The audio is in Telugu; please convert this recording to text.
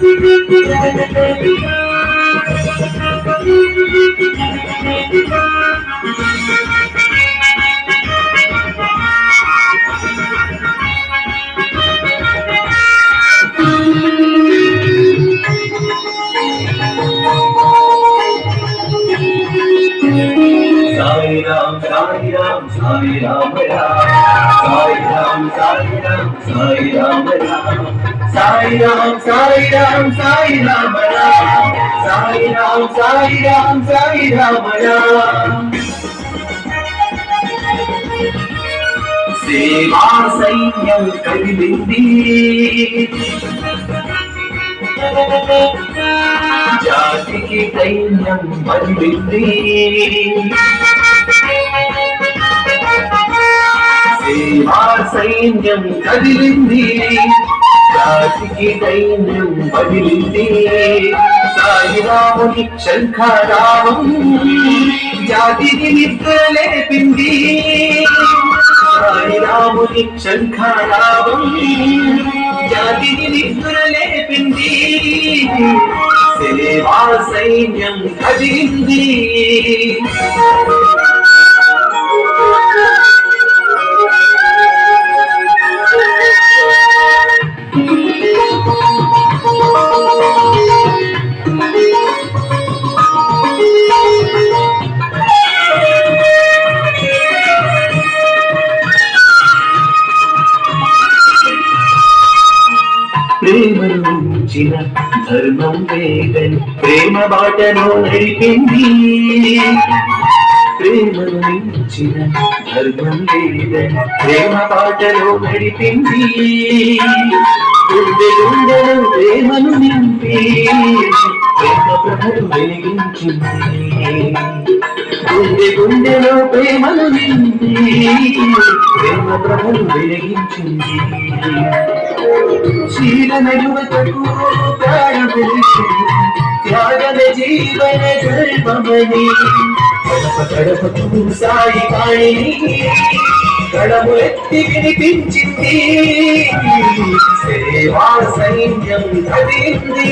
Sai Ram, Sai Ram, Sai Ram Ram. Sai Ram, Sai Ram, Sai Ram Ram. Sai Ram, Sai Ram, Sai Ram Ram. Sai Ram, Sai Ram, Sai Ram Ram. సేవా సైన్యం కదిలింది, జాతికి సైన్యం మదిలింది. సేవా సైన్యం కదిలింది, జాతికి సైన్యం మదిలింది. సాయిరాముని శంఖారావం జాతికి నిద్ర లేపింది. సాయిరాముని శంఖారావం జాతికి నిద్ర లేపింది. సేవా సైన్యం కదిలింది. ప్రేమను మించిన ధర్మం లేదని ప్రేమ బాటలో నడిపింది. ప్రేమను మించిన ధర్మం లేదని ప్రేమ బాటలో నడిపింది. గుండె గుండెలో ప్రేమను నింపి ప్రేమ ప్రభలు వెలిగించింది. గుండె గుండెలో ప్రేమను నింపి ప్రేమ ప్రభలు వెలిగించింది. శీలనయువతకు ప్రాణ వెలిసి త్యాగన జీవన ధర్మమని గడప గడపకు సాయి వాణిని గడము ఎత్తి వినిపించింది. సేవా సైన్యం కదిలింది.